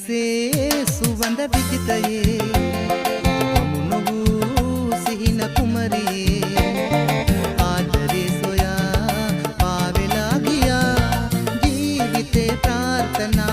කෙසේ සුවඳ විජිතයේ මුණු වූ සිහින කුමරියේ ආදරේ සොයා පාවෙලා ගියා ජීවිතේ ප්‍රාර්ථනා